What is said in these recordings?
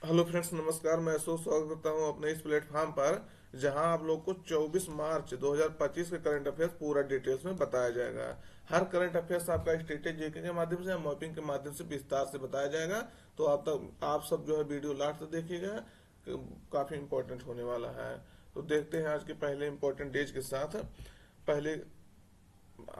Hello friends, नमस्कार। मैं अशोक स्वागत करता हूं अपने इस प्लेटफॉर्म पर, जहां आप लोग को 24 मार्च 2025 के करंट अफेयर्स पूरा डिटेल्स में बताया जाएगा। हर करंट अफेयर्स आपका स्टेटस जीके के माध्यम से या मॉपिंग के माध्यम से विस्तार से बताया जाएगा। तो आप सब जो है वीडियो लास्ट तक देखिएगा, काफी इंपॉर्टेंट होने वाला है। तो देखते हैं आज के पहले इंपॉर्टेंट डेज के साथ। पहले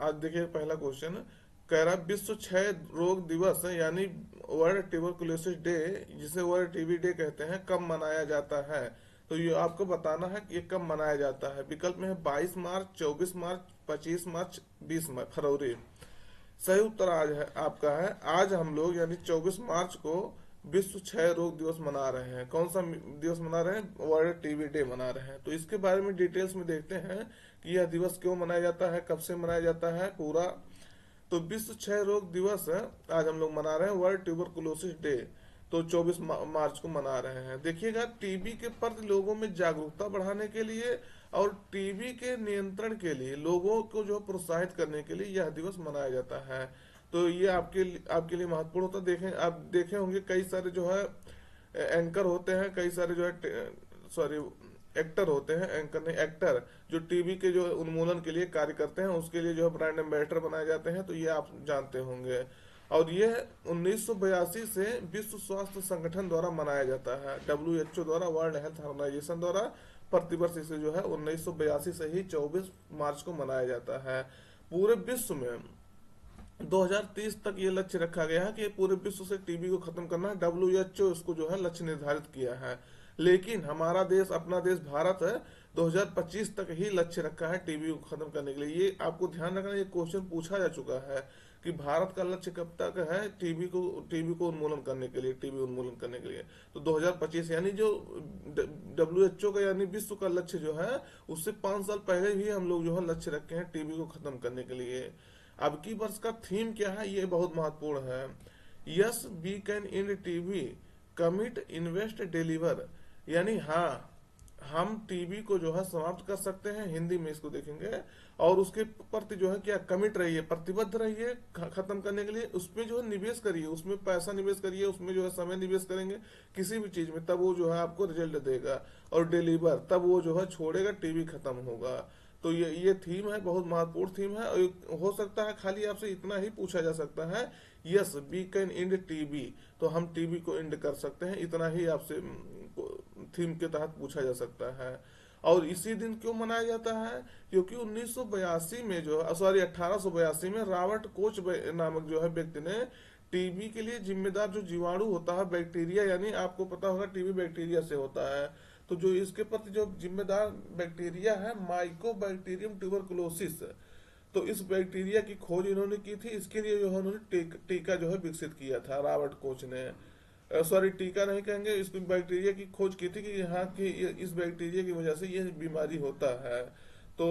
आज देखिए पहला क्वेश्चन कह रहा है, विश्व क्षय रोग दिवस यानी वर्ल्ड ट्यूबरकुलोसिस डे, जिसे वर्ल्ड टीबी डे कहते हैं, कब मनाया जाता है। तो ये आपको बताना है कि ये कब मनाया जाता है। विकल्प में है 22 मार्च, 24 मार्च, 25 मार्च, 20 फरवरी। सही उत्तर आज है आपका है, आज हम लोग यानी 24 मार्च को विश्व क्षय रोग दिवस मना रहे हैं। कौन सा दिवस मना रहे हैं? वर्ल्ड टीबी डे मना रहे हैं। तो इसके बारे में डिटेल्स में देखते हैं कि यह दिवस क्यों मनाया जाता है, कब से मनाया जाता है पूरा। तो विश्व क्षय रोग दिवस है, आज हम लोग मना रहे हैं वर्ल्ड ट्यूबरकुलोसिस डे। तो 24 मार्च को मना रहे हैं। देखिएगा, टीबी के प्रति लोगों में जागरूकता बढ़ाने के लिए और टीबी के नियंत्रण के लिए लोगों को जो प्रोत्साहित करने के लिए यह दिवस मनाया जाता है। तो ये आपके लिए महत्वपूर्ण होता है। देखें, आप देखे होंगे कई सारे जो है एंकर होते हैं, कई सारे जो है सॉरी एक्टर होते हैं, एंकर नहीं एक्टर, जो टीबी के जो उन्मूलन के लिए कार्य करते हैं, उसके लिए जो है ब्रांड एम्बेसडर बनाए जाते हैं। तो ये आप जानते होंगे। और ये 1982 से विश्व स्वास्थ्य संगठन द्वारा मनाया जाता है, WHO द्वारा, वर्ल्ड हेल्थ ऑर्गेनाइजेशन द्वारा। प्रतिवर्ष इसे जो है 1982 से ही 24 मार्च को मनाया जाता है। पूरे विश्व में 2030 तक ये लक्ष्य रखा गया है कि पूरे विश्व से टीबी को खत्म करना है। WHO इसको जो है लक्ष्य निर्धारित किया है। लेकिन हमारा देश, अपना देश भारत है, 2025 तक ही लक्ष्य रखा है टीबी को खत्म करने के लिए। ये आपको ध्यान रखना, ये क्वेश्चन पूछा जा चुका है कि भारत का लक्ष्य कब तक है टीबी को उन्मूलन करने के लिए, टीबी उन्मूलन करने के लिए। तो 2025 यानी जो WHO का यानी विश्व का लक्ष्य जो है, उससे 5 साल पहले ही हम लोग जो है लक्ष्य रखे हैं टीबी को खत्म करने के लिए। अब की वर्ष का थीम क्या है, ये बहुत महत्वपूर्ण है। Yes we can end TB, commit, invest, deliver. यानी हाँ, हम टीबी को जो है समाप्त कर सकते हैं, हिंदी में इसको देखेंगे। और उसके प्रति जो है क्या, कमिट रहिए, प्रतिबद्ध रहिए खत्म करने के लिए। उसमें जो है निवेश करिए, उसमें पैसा निवेश करिए, उसमें जो है समय निवेश करेंगे किसी भी चीज में, तब वो जो है आपको रिजल्ट देगा। और डिलीवर, तब वो जो है छोड़ेगा, टीबी खत्म होगा। तो ये थीम है, बहुत महत्वपूर्ण थीम है। और हो सकता है खाली आपसे इतना ही पूछा जा सकता है, yes we can end TB, तो हम टीबी को एंड कर सकते हैं, इतना ही आपसे थीम के तहत पूछा जा सकता है। और इसी दिन क्यों मनाया जाता है? क्योंकि 1982 में जो, सॉरी 1882 में रॉबर्ट कोच नामक जो है व्यक्ति ने टीबी के लिए जिम्मेदार जो जीवाणु होता है, बैक्टीरिया, यानी आपको पता होगा टीबी बैक्टीरिया से होता है। तो जो इसके प्रति जो जिम्मेदार बैक्टीरिया है, माइकोबैक्टीरियम ट्यूबरकुलोसिस, तो इस बैक्टीरिया की खोज इन्होंने की थी। इसके लिए जो है उन्होंने टीका जो है विकसित किया था, रॉबर्ट कोच ने। सॉरी, टीका नहीं कहेंगे, इस बैक्टीरिया की खोज की थी कि यहाँ की इस बैक्टीरिया की वजह से ये बीमारी होता है। तो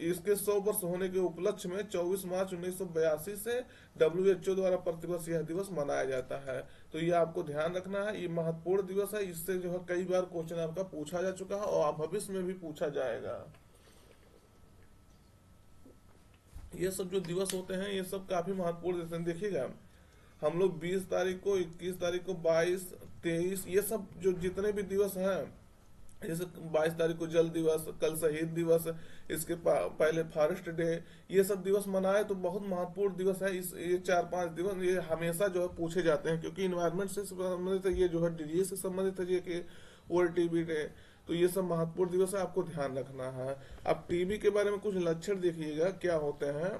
इसके 100 वर्ष होने के उपलक्ष्य में 24 मार्च 1982 से WHO द्वारा प्रतिवर्ष यह दिवस मनाया जाता है। तो ये आपको ध्यान रखना है, ये महत्वपूर्ण दिवस है। इससे जो है कई बार क्वेश्चन आपका पूछा जा चुका है और भविष्य में भी पूछा जाएगा। ये सब जो दिवस होते हैं, ये सब काफी महत्वपूर्ण दिवस हैं। देखिएगा, हम लोग 20 तारीख को, 21 तारीख को, 22, 23, ये सब जो जितने भी दिवस हैं, जैसे 22 तारीख को जल दिवस, कल शहीद दिवस, इसके पहले फॉरेस्ट डे, ये सब दिवस मनाए तो बहुत महत्वपूर्ण दिवस है। इस ये 4-5 दिवस ये हमेशा जो है पूछे जाते हैं, क्योंकि इन्वायरमेंट से संबंधित है, ये जो है डिजीज से संबंधित है, ये कि वर्ल्ड टीबी डे। तो ये सब महत्वपूर्ण दिवस है, आपको ध्यान रखना है। अब टीबी के बारे में कुछ लक्षण देखिएगा क्या होते हैं।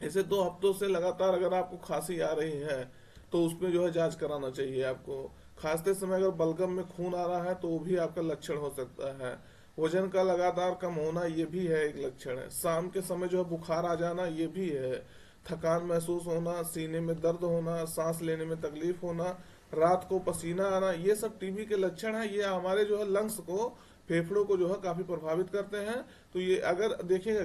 इसे 2 हफ्तों से लगातार अगर आपको खांसी आ रही है, तो उसमें जो है जांच कराना चाहिए आपको। खांसते समय अगर बलगम में खून आ रहा है, तो वो भी आपका लक्षण हो सकता है। वजन का लगातार कम होना, ये भी है एक लक्षण है। शाम के समय जो है बुखार आ जाना, ये भी है। थकान महसूस होना, सीने में दर्द होना, सांस लेने में तकलीफ होना, रात को पसीना आना, ये सब टीबी के लक्षण है। ये हमारे जो है लंग्स को, फेफड़ों को जो है काफी प्रभावित करते हैं। तो ये अगर देखिएगा,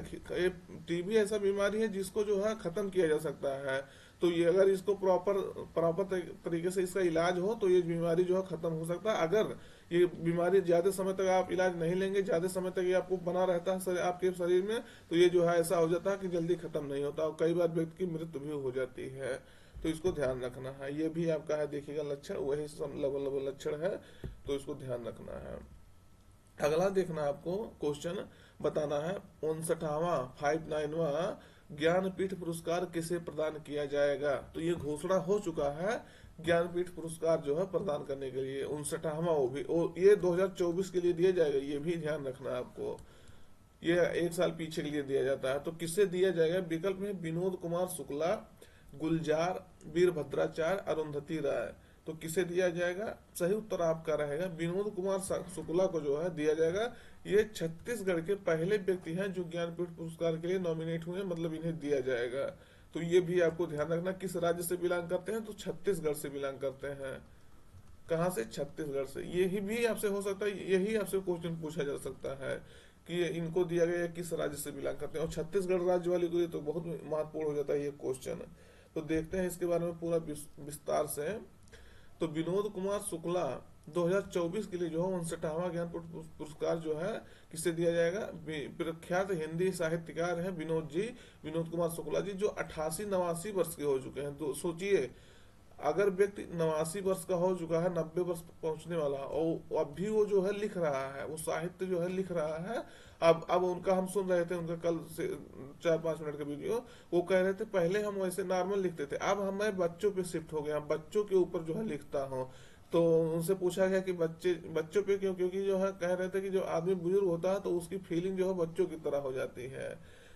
टीबी ऐसा बीमारी है जिसको जो है खत्म किया जा सकता है। तो ये अगर इसको प्रॉपर प्रॉपर तरीके से इसका इलाज हो, तो ये बीमारी जो है खत्म हो सकता है। अगर ये बीमारी ज्यादा समय तक आप इलाज नहीं लेंगे, ज्यादा समय तक ये आपको बना रहता है आपके शरीर में, तो ये जो है ऐसा हो जाता है कि जल्दी खत्म नहीं होता और कई बार व्यक्ति की मृत्यु भी हो जाती है। तो इसको ध्यान रखना है। ये भी आपका है, देखिएगा लक्षण वही लेवल लक्षण है, तो इसको ध्यान रखना है। अगला देखना आपको क्वेश्चन बताना है 59वां 59वां ज्ञानपीठ पुरस्कार किसे प्रदान किया जाएगा। तो ये घोषणा हो चुका है ज्ञानपीठ पुरस्कार जो है प्रदान करने के लिए 59वां, ये 2024 के लिए दिया जाएगा, ये भी ध्यान रखना है आपको। ये एक साल पीछे के लिए दिया जाता है। तो किससे दिया जाएगा? विकल्प में विनोद कुमार शुक्ला, गुलजार, वीरभद्राचार्य, अरुंधति राय। तो किसे दिया जाएगा? सही उत्तर आपका रहेगा विनोद कुमार शुक्ला को जो है दिया जाएगा। ये छत्तीसगढ़ के पहले व्यक्ति हैं जो ज्ञानपीठ पुरस्कार के लिए नॉमिनेट हुए, मतलब इन्हें दिया जाएगा। तो ये भी आपको ध्यान रखना, किस राज्य से बिलोंग करते हैं? तो छत्तीसगढ़ से बिलोंग करते हैं। कहाँ से? छत्तीसगढ़ से। यही भी आपसे हो सकता है, यही आपसे क्वेश्चन पूछा जा सकता है कि इनको दिया गया किस राज्य से बिलोंग करते हैं, और छत्तीसगढ़ राज्य वाले को ये तो बहुत महत्वपूर्ण हो जाता है ये क्वेश्चन। तो देखते हैं इसके बारे में पूरा विस्तार से। तो विनोद कुमार शुक्ला 2024 के लिए जो है 59वां ज्ञानपीठ पुरस्कार जो है किसे दिया जाएगा? प्रख्यात हिंदी साहित्यकार हैं विनोद कुमार शुक्ला जी, जो 88-89 वर्ष के हो चुके हैं। तो सोचिए, अगर व्यक्ति 89 वर्ष का हो चुका है, 90 वर्ष पहुंचने वाला, और अब भी वो जो है लिख रहा है, वो साहित्य जो है लिख रहा है। अब उनका हम सुन रहे थे, उनका कल से 4-5 मिनट का वीडियो, वो कह रहे थे पहले हम वैसे नॉर्मल लिखते थे, अब मैं बच्चों पे शिफ्ट हो गया, बच्चों के ऊपर जो है लिखता हूँ। तो उनसे पूछा गया कि बच्चों पे क्यों? क्योंकि जो है कह रहे थे कि जो आदमी बुजुर्ग होता है तो उसकी फीलिंग जो है बच्चों की तरह हो जाती है,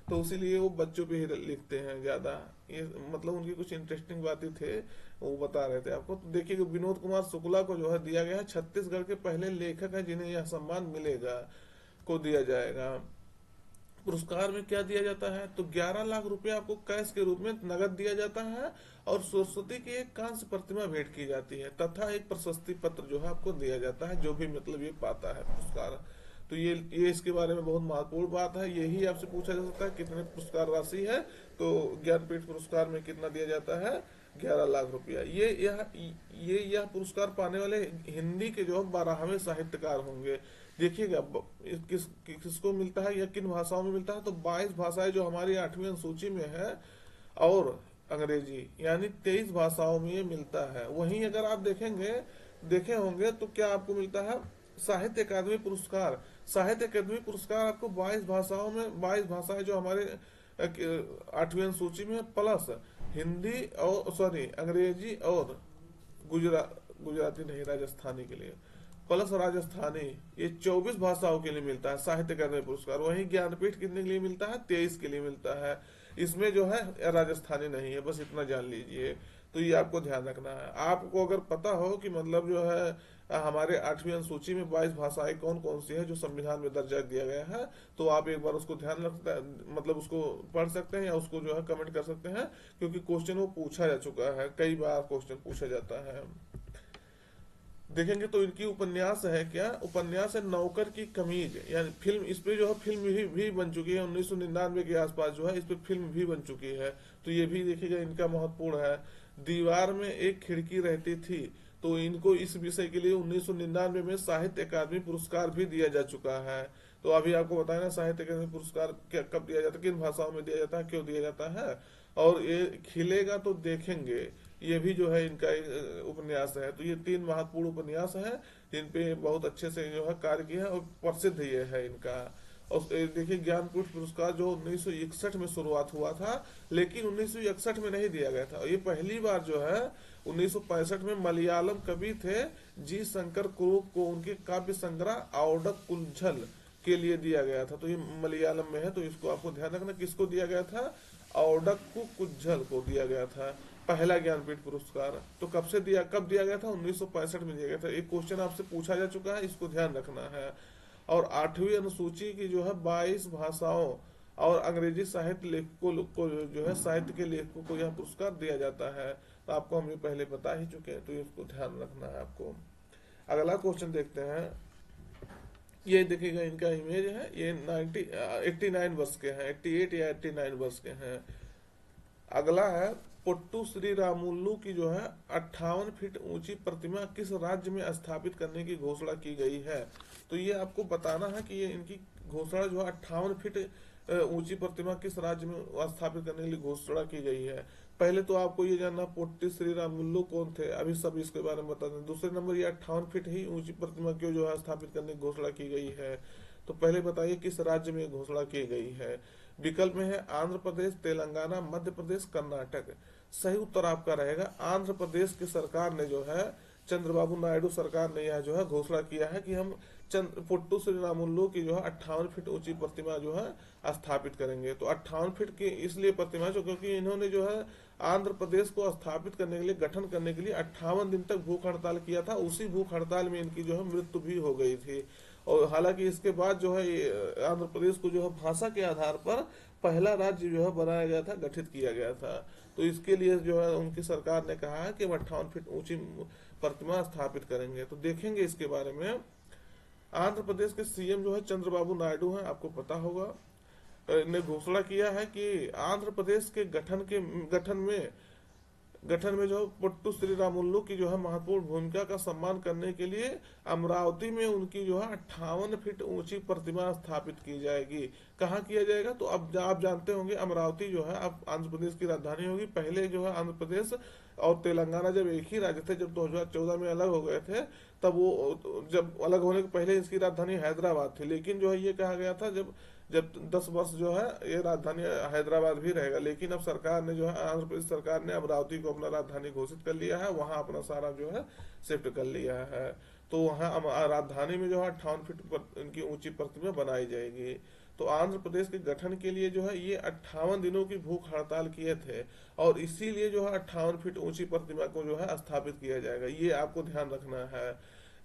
तो इसीलिए वो बच्चों पे ही लिखते हैं ज्यादा। ये मतलब उनकी कुछ इंटरेस्टिंग बातें थे, वो बता रहे थे आपको। तो देखिए विनोद कुमार शुक्ला को जो है दिया गया है, छत्तीसगढ़ के पहले लेखक है जिन्हें यह सम्मान मिलेगा, को दिया जाएगा। पुरस्कार में क्या दिया जाता है? तो 11 लाख रुपए आपको कैश के रूप में नगद दिया जाता है, और सरस्वती की एक कांस्य प्रतिमा भेंट की जाती है, तथा एक प्रशस्ति पत्र जो है आपको दिया जाता है, जो भी मतलब ये पाता है पुरस्कार। तो ये इसके बारे में बहुत महत्वपूर्ण बात है। यही आपसे पूछा जा सकता है कितने पुरस्कार राशि है। तो ज्ञानपीठ पुरस्कार में कितना दिया जाता है? 11 लाख रुपया। यह पुरस्कार पाने वाले हिंदी के जो 12वें साहित्यकार होंगे। देखिएगा किसको मिलता है या किन भाषाओं में मिलता है? तो 22 भाषाएं जो हमारी 8वीं अनुसूची में है, और अंग्रेजी, यानी 23 भाषाओं में ये मिलता है। वहीं अगर आप देखे होंगे तो क्या आपको मिलता है? साहित्य अकादमी पुरस्कार। साहित्य अकादमी पुरस्कार आपको 22 भाषाओं में, 22 भाषाएं जो हमारे 8वीं अनुसूची में, प्लस हिंदी और अंग्रेजी और गुजराती नहीं, राजस्थानी के लिए, प्लस राजस्थानी, ये 24 भाषाओं के लिए मिलता है साहित्य अकादमी पुरस्कार। वहीं ज्ञानपीठ कितने के लिए मिलता है? 23 के लिए मिलता है। इसमें जो है राजस्थानी नहीं है, बस इतना जान लीजिए। तो ये आपको ध्यान रखना है। आपको अगर पता हो कि मतलब जो है हमारे 8वीं अनुसूची में 22 भाषाएं कौन कौन सी है जो संविधान में दर्जा दिया गया है, तो आप एक बार उसको ध्यान रखते, मतलब उसको पढ़ सकते हैं या उसको जो है कमेंट कर सकते हैं, क्योंकि क्वेश्चन वो पूछा जा चुका है, कई बार क्वेश्चन पूछा जाता है। देखेंगे तो इनकी उपन्यास है क्या? उपन्यास है नौकर की कमीज, यानी फिल्म, इस पे जो है फिल्म भी बन चुकी है 1999 के आसपास जो है इस पे फिल्म भी बन चुकी है। तो ये भी देखिएगा इनका महत्वपूर्ण है। दीवार में एक खिड़की रहती थी, तो इनको इस विषय के लिए 1999 में साहित्य अकादमी पुरस्कार भी दिया जा चुका है। तो अभी आपको बताया ना साहित्य अकादमी पुरस्कार कब दिया जाता है, किन भाषाओं में दिया जाता है, क्यों दिया जाता है। और ये खिलेगा तो देखेंगे, ये भी जो है इनका उपन्यास है। तो ये 3 महत्वपूर्ण उपन्यास है जिन पे बहुत अच्छे से जो है कार्य किया है, और प्रसिद्ध ये है इनका। और देखिए ज्ञानपीठ पुरस्कार जो 1961 में शुरुआत हुआ था, लेकिन 1961 में नहीं दिया गया था। ये पहली बार जो है 1965 में मलयालम कवि थे जी शंकर कुरुप को उनके काव्य संग्रह औडक कुंझल के लिए दिया गया था। तो ये मलयालम में है, तो इसको आपको ध्यान रखना, किसको दिया गया था? औडक कुंझल को दिया गया था पहला ज्ञानपीठ पुरस्कार। तो कब दिया गया था? 1965 में दिया गया था। एक क्वेश्चन आपसे पूछा जा चुका है, इसको ध्यान रखना है। और 8वीं अनुसूची की जो है 22 भाषाओं और अंग्रेजी साहित्य लेखकों को जो है साहित्य के लेखकों को यह पुरस्कार दिया जाता है। तो आपको हम ये पहले बता ही चुके हैं, तो इसको ध्यान रखना है आपको। अगला क्वेश्चन देखते हैं। ये देखिएगा इनका इमेज है, ये 89 वर्ष के हैं, 88 या 89 वर्ष के हैं। अगला है पुट्टू श्री रामुलु की जो है 58 फीट ऊंची प्रतिमा किस राज्य में स्थापित करने की घोषणा की गई है। तो ये आपको बताना है कि ये इनकी घोषणा जो है 58 फीट ऊंची प्रतिमा किस राज्य में स्थापित करने के लिए घोषणा की गई है। पहले तो आपको ये जानना पोट्टी श्रीरामुलु कौन थे, अभी सब इसके बारे में बता दें। दूसरे नंबर, ये 58 फीट ही ऊंची प्रतिमा क्यों जो है स्थापित करने की घोषणा की गई है। तो पहले बताइए किस राज्य में घोषणा की गई है। विकल्प में है आंध्र प्रदेश, तेलंगाना, मध्य प्रदेश, कर्नाटक। सही उत्तर आपका रहेगा आंध्र प्रदेश की सरकार ने जो है, चंद्रबाबू नायडू सरकार ने यह जो है घोषणा किया है कि हम पुट्टू श्रीरामुलु की जो है 58 फीट ऊंची प्रतिमा जो है स्थापित करेंगे। तो 58 फीट की इसलिए प्रतिमा जो, क्योंकि इन्होंने जो है आंध्र प्रदेश को स्थापित करने के लिए, गठन करने के लिए 58 दिन तक भूख हड़ताल किया था। उसी भूख हड़ताल में इनकी जो है मृत्यु भी हो गई थी। और हालांकि इसके बाद जो है आंध्र प्रदेश को जो है भाषा के आधार पर पहला राज्य जो है बनाया गया था, गठित किया गया था। तो इसके लिए जो है उनकी सरकार ने कहा है कि हम 58 फीट ऊंची प्रतिमा स्थापित करेंगे। तो देखेंगे इसके बारे में। आंध्र प्रदेश के सीएम जो है चंद्रबाबू नायडू हैं, आपको पता होगा, ने घोषणा किया है कि आंध्र प्रदेश के गठन में जो पुट्टू श्रीरामुलु की जो है महत्वपूर्ण भूमिका का सम्मान करने के लिए अमरावती में उनकी जो है 58 फीट ऊंची प्रतिमा स्थापित की जाएगी। कहाँ किया जाएगा, तो अब आप जानते होंगे अमरावती जो है अब आंध्र प्रदेश की राजधानी होगी। पहले जो है आंध्र प्रदेश और तेलंगाना जब एक ही राज्य थे, जब 2014 में अलग हो गए थे, तब वो जब अलग होने के पहले इसकी राजधानी हैदराबाद थी। लेकिन जो है ये कहा गया था जब जब 10 वर्ष जो है ये राजधानी हैदराबाद भी रहेगा। लेकिन अब सरकार ने जो है, आंध्र प्रदेश सरकार ने अमरावती को अपना राजधानी घोषित कर लिया है, वहां अपना सारा जो है शिफ्ट कर लिया है। तो वहां राजधानी में जो है 58 फीट इनकी ऊंची प्रतिमा बनाई जाएगी। तो आंध्र प्रदेश के गठन के लिए जो है ये 58 दिनों की भूख हड़ताल किए थे, और इसीलिए जो है 58 फीट ऊंची प्रतिमा को जो है स्थापित किया जाएगा। ये आपको ध्यान रखना है।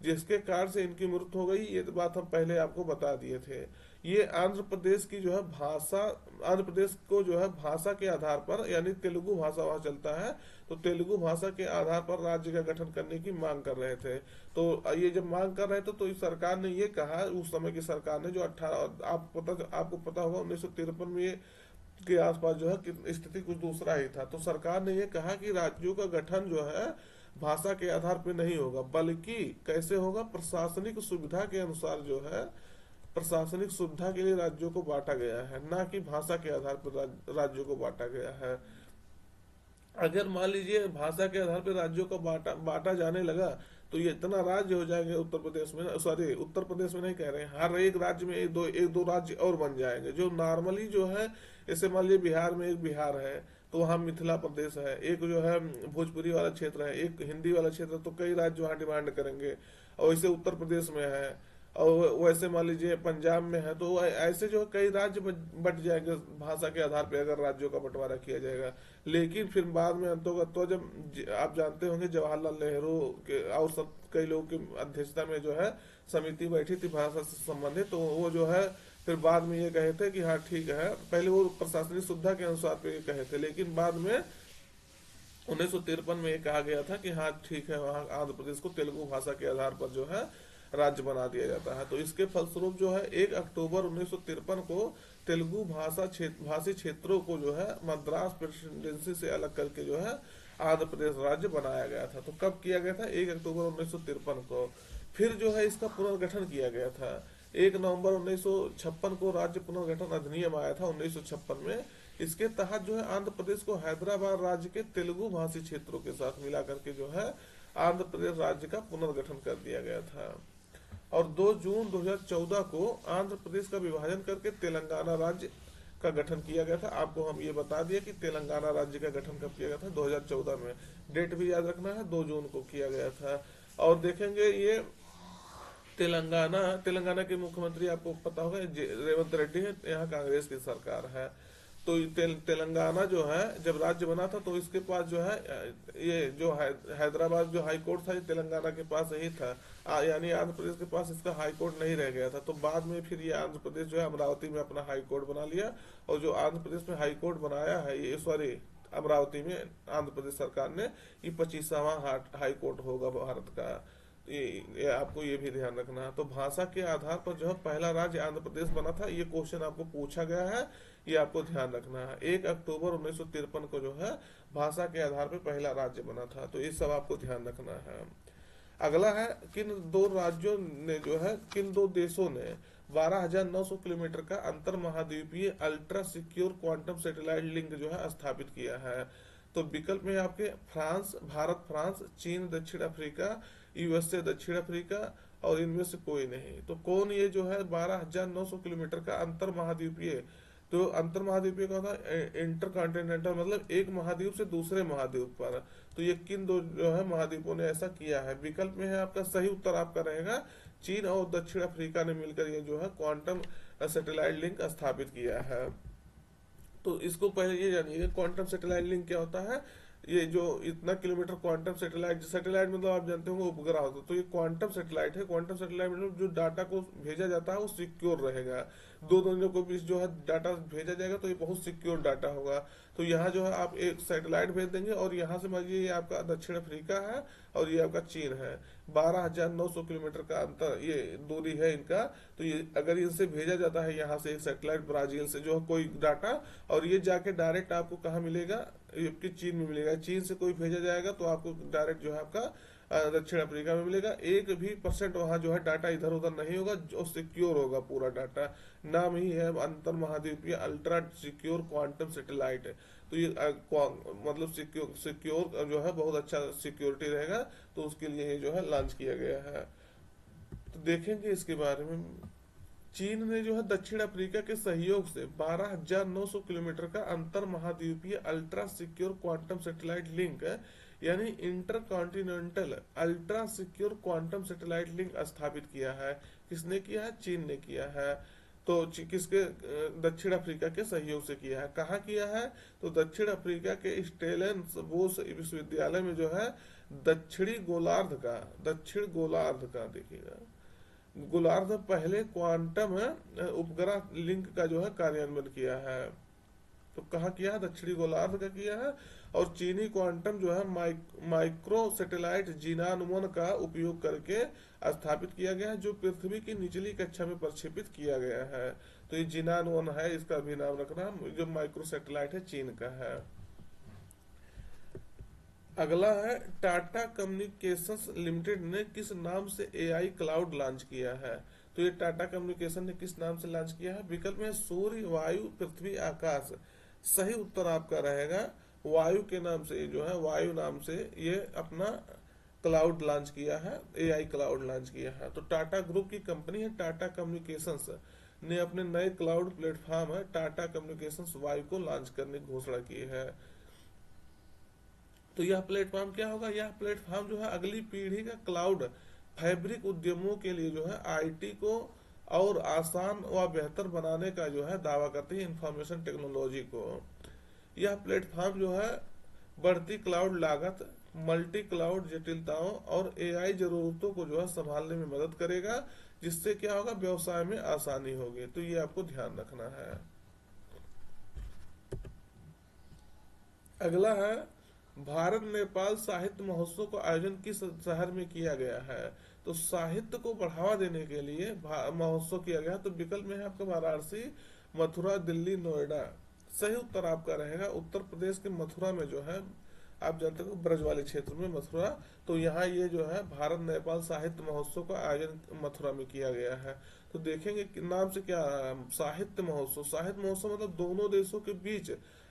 जिसके कारण से इनकी मृत्यु हो गई, ये बात हम पहले आपको बता दिए थे। ये आंध्र प्रदेश की जो है भाषा, आंध्र प्रदेश को जो है भाषा के आधार पर, यानी तेलुगु भाषा वहां चलता है, तो तेलुगु भाषा के आधार पर राज्य का गठन करने की मांग कर रहे थे। तो ये जब मांग कर रहे थे तो इस सरकार ने ये कहा, उस समय की सरकार ने, जो 18 आपको पता होगा 1953 में ये के आसपास जो है स्थिति कुछ दूसरा ही था। तो सरकार ने ये कहा कि राज्यों का गठन जो है भाषा के आधार पर नहीं होगा, बल्कि कैसे होगा, प्रशासनिक सुविधा के अनुसार जो है, प्रशासनिक सुविधा के लिए राज्यों को बांटा गया है, ना कि भाषा के आधार पर राज्यों को बांटा गया है। अगर मान लीजिए भाषा के आधार पर राज्यों को बांटा जाने लगा, तो ये इतना राज्य हो जाएंगे उत्तर प्रदेश में, सॉरी उत्तर प्रदेश में नहीं कह रहे हैं, हर एक राज्य में एक दो राज्य और बन जाएंगे। जो नॉर्मली जो है, जैसे मान लीजिए बिहार में एक बिहार है, तो वहाँ मिथिला प्रदेश है, एक जो है भोजपुरी वाला क्षेत्र है, एक हिंदी वाला क्षेत्र, तो कई राज्य वहाँ डिमांड करेंगे। और वैसे उत्तर प्रदेश में है, और वैसे मान लीजिए पंजाब में है, तो ऐसे जो कई राज्य बट जाएंगे भाषा के आधार पर, अगर राज्यों का बंटवारा किया जाएगा। लेकिन फिर बाद में अंतोगत तो जब आप जानते होंगे जवाहरलाल नेहरू के और सब कई लोगों की अध्यक्षता में जो है समिति बैठी थी भाषा से संबंधित, तो वो जो है फिर बाद में ये कहे थे कि हाँ ठीक है, पहले वो प्रशासनिक सुविधा के अनुसार पे ये कहे थे, लेकिन बाद में 1953 में ये कहा गया था कि हाँ ठीक है, वहाँ आंध्र प्रदेश को तेलुगु भाषा के आधार पर जो है राज्य बना दिया जाता है। तो इसके फलस्वरूप जो है 1 अक्टूबर 1953 को तेलुगु भाषी क्षेत्रों को जो है मद्रास प्रेसिडेंसी से अलग करके जो है आंध्र प्रदेश राज्य बनाया गया था। तो कब किया गया था, 1 अक्टूबर 1953 को। फिर जो है इसका पुनर्गठन किया गया था 1 नवंबर 1956 को। राज्य पुनर्गठन अधिनियम आया था 1956 में। इसके तहत जो है आंध्र प्रदेश को हैदराबाद राज्य के तेलुगु भाषी क्षेत्रों के साथ मिला करके जो है आंध्र प्रदेश राज्य का पुनर्गठन कर दिया गया था। और 2 जून 2014 को आंध्र प्रदेश का विभाजन करके तेलंगाना राज्य का गठन किया गया था। आपको हम ये बता दिया कि तेलंगाना राज्य का गठन कब किया गया था, 2014 में। डेट भी याद रखना है, 2 जून को किया गया था। और देखेंगे ये तेलंगाना के मुख्यमंत्री आपको पता होगा रेवंत रेड्डी है, यहाँ कांग्रेस की सरकार है। तो तेलंगाना जो है जब राज्य बना था, तो इसके पास जो है ये जो हैदराबाद जो हाई कोर्ट था, ये तेलंगाना के पास ही था, यानी आंध्र प्रदेश के पास इसका हाई कोर्ट नहीं रह गया था। तो बाद में फिर ये आंध्र प्रदेश जो है अमरावती में अपना हाई कोर्ट बना लिया, और जो आंध्र प्रदेश में हाई कोर्ट बनाया है, ये सॉरी अमरावती में आंध्र प्रदेश सरकार ने, ये 25वां हाई कोर्ट होगा भारत का। ये आपको ये भी ध्यान रखना है। तो भाषा के आधार पर जो है पहला राज्य आंध्र प्रदेश बना था, ये क्वेश्चन आपको पूछा गया है, ये आपको ध्यान रखना है। 1 अक्टूबर 1953 को जो है भाषा के आधार पर पहला राज्य बना था। तो ये सब आपको ध्यान रखना है। अगला है, किन 2 राज्यों ने जो है, किन 2 देशों ने 12,900 किलोमीटर का अंतर महाद्वीपीय ultra secure quantum satellite link जो है स्थापित किया है। तो विकल्प में आपके फ्रांस, भारत फ्रांस, चीन दक्षिण अफ्रीका, यूएसए दक्षिण अफ्रीका, और इनमें से कोई नहीं। तो कौन ये जो है 12,900 किलोमीटर का अंतर महाद्वीपीय, तो अंतर महाद्वीपीय का होता है इंटर कॉन्टिनेंटल, मतलब एक महाद्वीप से दूसरे महाद्वीप पर, तो ये किन दो जो है महाद्वीपों ने ऐसा किया है। विकल्प में है आपका, सही उत्तर आपका रहेगा चीन और दक्षिण अफ्रीका ने मिलकर ये जो है क्वांटम सैटेलाइट लिंक स्थापित किया है। तो इसको पहले ये जानिए क्वांटम सैटेलाइट लिंक क्या होता है। ये जो इतना किलोमीटर क्वांटम सैटेलाइट, सैटेलाइट मतलब आप जानते होंगे उपग्रह होता है, तो ये क्वांटम सैटेलाइट है। क्वांटम सैटेलाइट मतलब जो डाटा को भेजा जाता है वो सिक्योर रहेगा, दो दुनिया के बीच जो है डाटा भेजा जाएगा तो ये बहुत सिक्योर डाटा होगा। तो यहाँ जो है आप एक सैटेलाइट भेज देंगे और यहाँ से मान लीजिए ये आपका दक्षिण अफ्रीका है और ये आपका चीन है, 12,900 किलोमीटर का अंतर ये दूरी है इनका। तो ये अगर इनसे भेजा जाता है यहाँ से एक सैटेलाइट ब्राजील से जो है कोई डाटा, और ये जाके डायरेक्ट आपको कहाँ मिलेगा, ये आपकी चीन में मिलेगा। चीन से कोई भेजा जाएगा तो आपको डायरेक्ट जो है आपका दक्षिण अफ्रीका में मिलेगा। 1% वहाँ जो है डाटा इधर उधर नहीं होगा, जो सिक्योर होगा पूरा डाटा। नाम ही है अंतर महाद्वीपीय अल्ट्रा सिक्योर क्वांटम सैटेलाइट। तो ये मतलब सिक्योर जो है बहुत अच्छा सिक्योरिटी रहेगा, तो उसके लिए ये जो है लॉन्च किया गया है। तो देखेंगे इसके बारे में। चीन ने जो है दक्षिण अफ्रीका के सहयोग से 12,900 किलोमीटर का अंतर महाद्वीपीय ultra secure quantum satellite link यानी intercontinental ultra secure quantum satellite link स्थापित किया है। किसने किया है, चीन ने किया है। तो किसके, दक्षिण अफ्रीका के सहयोग से किया है। कहाँ किया है, तो दक्षिण अफ्रीका के स्टेलेनबोस विश्वविद्यालय में जो है दक्षिण गोलार्ध का देखिएगा गोलार्ध पहले क्वांटम उपग्रह लिंक का जो है कार्यान्वयन किया है। तो कहाँ किया है, दक्षिणी गोलार्ध का किया है। और चीनी क्वांटम जो है माइक्रो सैटेलाइट जिनान 1 का उपयोग करके स्थापित किया गया है, जो पृथ्वी की निचली कक्षा में प्रक्षेपित किया गया है। तो ये जिनान 1 है, इसका भी नाम रखना, जो माइक्रो सैटेलाइट है चीन का है। अगला है टाटा कम्युनिकेशंस लिमिटेड ने किस नाम से एआई क्लाउड लॉन्च किया है। तो ये टाटा कम्युनिकेशन ने किस नाम से लॉन्च किया है। विकल्प में सूर्य, वायु, पृथ्वी, आकाश। सही उत्तर आपका रहेगा वायु के नाम से, जो है वायु नाम से ये अपना क्लाउड लॉन्च किया है, एआई क्लाउड लॉन्च किया है। तो टाटा ग्रुप की कंपनी है टाटा कम्युनिकेशंस ने अपने नए क्लाउड प्लेटफॉर्म है टाटा कम्युनिकेशंस वायु को लॉन्च करने की घोषणा की है। तो यह प्लेटफॉर्म क्या होगा, यह प्लेटफॉर्म जो है अगली पीढ़ी का क्लाउड फैब्रिक उद्यमों के लिए जो है आईटी को और आसान व बेहतर बनाने का जो है दावा करती है इंफॉर्मेशन टेक्नोलॉजी को। यह प्लेटफॉर्म जो है बढ़ती क्लाउड लागत, मल्टी क्लाउड जटिलताओं और एआई जरूरतों को जो है संभालने में मदद करेगा, जिससे क्या होगा, व्यवसाय में आसानी होगी। तो ये आपको ध्यान रखना है। अगला है भारत नेपाल साहित्य महोत्सव का आयोजन किस शहर में किया गया है। तो साहित्य को बढ़ावा देने के लिए महोत्सव किया गया। तो विकल्प में है आपका वाराणसी, मथुरा, दिल्ली, नोएडा। सही उत्तर आपका रहेगा उत्तर प्रदेश के मथुरा में जो है, आप जानते हो ब्रज वाले क्षेत्र में मथुरा, तो यहाँ ये जो है भारत नेपाल साहित्य महोत्सव का आयोजन मथुरा में किया गया है। तो देखेंगे कि नाम से क्या, साहित्य महोत्सव। साहित्य महोत्सव मतलब दोनों देशों के बीच,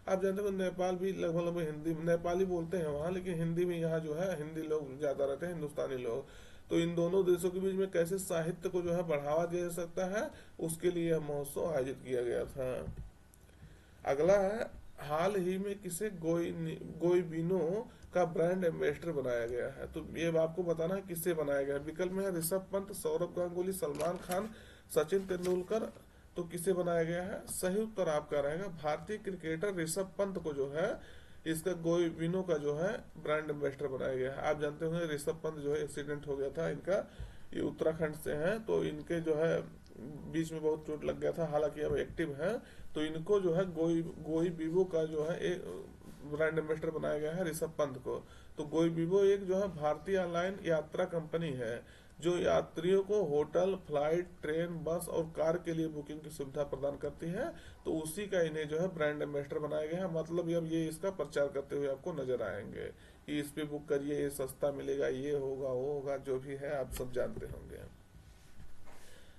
आप जानते हो नेपाल भी लगभग हिंदी नेपाली बोलते हैं वहाँ, लेकिन हिंदी में यहाँ जो है हिंदी लोग ज्यादा रहते हैं, हिंदुस्तानी लोग। तो इन दोनों देशों के बीच में कैसे साहित्य को जो है बढ़ावा दिया जा सकता है, उसके लिए यह महोत्सव आयोजित किया गया था। अगला है हाल ही में किसे गोइबिनो का ब्रांड एम्बेसडर बनाया गया है। तो ये आपको बताना है किससे बनाया गया है। विकल्प में है ऋषभ पंत, सौरभ गांगुली, सलमान खान, सचिन तेंदुलकर। तो किसे बनाया गया है, सही उत्तर आपका रहेगा भारतीय क्रिकेटर ऋषभ पंत को जो है इसका गोइबिनो का जो है ब्रांड एम्बेसडर बनाया गया है। आप जानते होंगे ऋषभ पंत जो है एक्सीडेंट हो गया था इनका, ये उत्तराखंड से हैं, तो इनके जो है बीच में बहुत चोट लग गया था, हालांकि अब एक्टिव है। तो इनको जो है गोइबिबो का जो है एक ब्रांड एम्बेसडर बनाया गया है ऋषभ पंत को। तो गोइबिबो एक जो है भारतीय ऑनलाइन यात्रा कंपनी है जो यात्रियों को होटल, फ्लाइट, ट्रेन, बस और कार के लिए बुकिंग की सुविधा प्रदान करती है। तो उसी का इन्हें जो है ब्रांड एम्बेसडर बनाया गया है। मतलब अब ये इसका प्रचार करते हुए आपको नजर आएंगे कि इस पे बुक करिए, ये सस्ता मिलेगा, ये होगा, वो होगा, जो भी है आप सब जानते होंगे।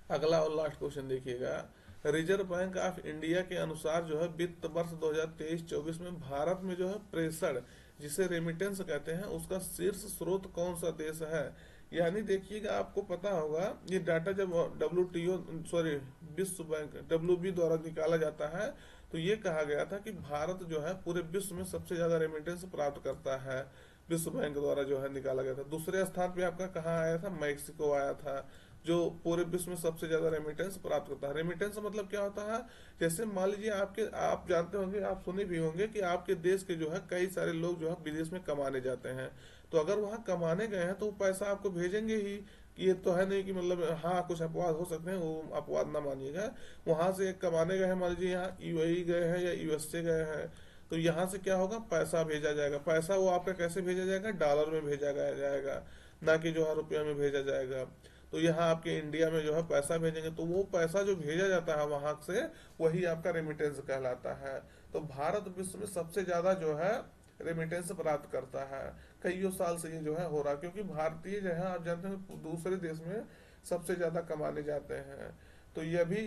अगला और लास्ट क्वेश्चन देखिएगा, रिजर्व बैंक ऑफ इंडिया के अनुसार जो है वित्त वर्ष 2023-24 में भारत में जो है प्रेषण, जिसे रेमिटेंस कहते हैं, उसका शीर्ष स्रोत कौन सा देश है। यानी देखिएगा, आपको पता होगा ये डाटा जब डब्ल्यूटीओ सॉरी विश्व बैंक डब्ल्यूबी द्वारा निकाला जाता है, तो ये कहा गया था कि भारत जो है पूरे विश्व में सबसे ज्यादा रेमिटेंस प्राप्त करता है। विश्व बैंक द्वारा जो है निकाला गया था। दूसरे स्थान पे आपका कहाँ आया था, मैक्सिको आया था, जो पूरे विश्व में सबसे ज्यादा रेमिटेंस प्राप्त करता है। रेमिटेंस मतलब क्या होता है, जैसे मान लीजिए आप जानते होंगे, आप सुने भी होंगे कि आपके देश के जो है कई सारे लोग जो है विदेश में कमाने जाते हैं, तो अगर वहाँ कमाने गए हैं तो वो पैसा आपको भेजेंगे ही। कि ये तो है नहीं कि मतलब हाँ कुछ अपवाद हो सकते हैं, वो अपवाद ना मानिएगा। वहां से कमाने गए हैं, मान लीजिए यहाँ यूएई गए हैं या यूएसए गए हैं, तो यहाँ से क्या होगा, पैसा भेजा जाएगा। पैसा वो आपका कैसे भेजा जाएगा, डॉलर में भेजा जाएगा, ना कि जो है रुपया में भेजा जाएगा। तो यहाँ आपके इंडिया में जो है पैसा भेजेंगे, तो वो पैसा जो भेजा जाता है वहां से, वही आपका रेमिटेंस कहलाता है। तो भारत विश्व में सबसे ज्यादा जो है रेमिटेंस प्राप्त करता है। कईयों साल से ये जो है हो रहा, क्योंकि भारतीय जो है आप जानते हैं दूसरे देश में सबसे ज्यादा कमाने जाते हैं। तो ये भी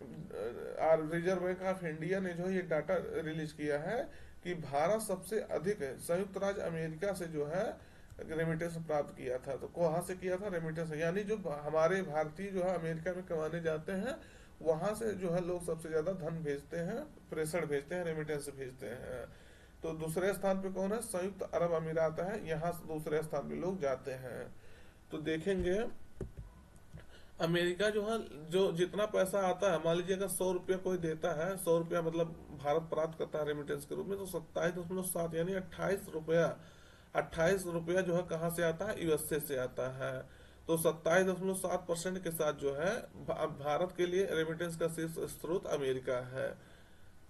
रिजर्व बैंक ऑफ इंडिया ने जो है ये डाटा रिलीज किया है कि भारत सबसे अधिक संयुक्त राज्य अमेरिका से जो है रेमिटेंस प्राप्त किया था। तो कहाँ से किया था रेमिटेंस, यानी जो हमारे भारतीय जो है अमेरिका में कमाने जाते हैं, वहां से जो है लोग सबसे ज्यादा धन भेजते हैं, प्रेषण भेजते हैं, रेमिटेंस भेजते हैं। तो दूसरे स्थान पे कौन है, संयुक्त अरब अमीरात है, यहाँ से दूसरे स्थान पे लोग जाते हैं। तो देखेंगे अमेरिका जो है, जो जितना पैसा आता है, मान लीजिए अगर 100 रुपया कोई देता है, 100 रुपया मतलब भारत प्राप्त करता है रेमिटेंस के रूप में, तो 27.7 यानी 28 रुपया, 28 रुपया जो है कहाँ से आता है, यूएसए से आता है। तो 27.7% के साथ जो है भारत के लिए रेमिटेंस का शीर्ष स्रोत अमेरिका है।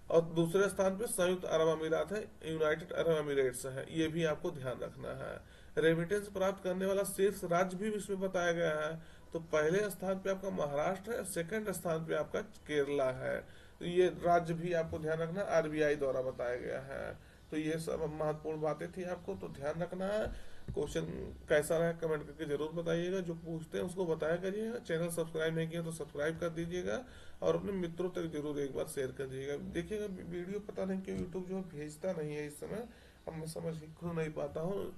और दूसरे स्थान पे संयुक्त अरब अमीरात है, यूनाइटेड अरब अमीरेट्स है, ये भी आपको ध्यान रखना है। रेमिटेंस प्राप्त करने वाला शीर्ष राज्य भी इसमें बताया गया है। तो पहले स्थान पे आपका महाराष्ट्र है, सेकंड स्थान पे आपका केरला है। तो ये राज्य भी आपको ध्यान रखना, आरबीआई द्वारा बताया गया है। तो ये सब महत्वपूर्ण बातें थी, आपको तो ध्यान रखना है। क्वेश्चन कैसा रहा कमेंट करके जरूर बताइएगा, जो पूछते हैं उसको बताया करिएगा। चैनल सब्सक्राइब नहीं किया तो सब्सक्राइब कर दीजिएगा, और अपने मित्रों तक जरूर एक बार शेयर कर दीजिएगा। देखिएगा वीडियो पता नहीं क्यों यूट्यूब जो भेजता नहीं है इस समय, अब मैं समझ खुद नहीं पाता हूँ,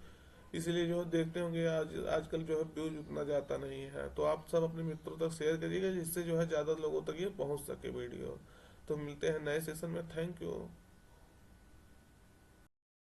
इसलिए जो देखते होंगे आजकल जो है व्यूज उतना जाता नहीं है। तो आप सब अपने मित्रों तक शेयर करिएगा, जिससे जो है ज्यादा लोगों तक ये पहुंच सके वीडियो। तो मिलते हैं नए सेशन में, थैंक यू।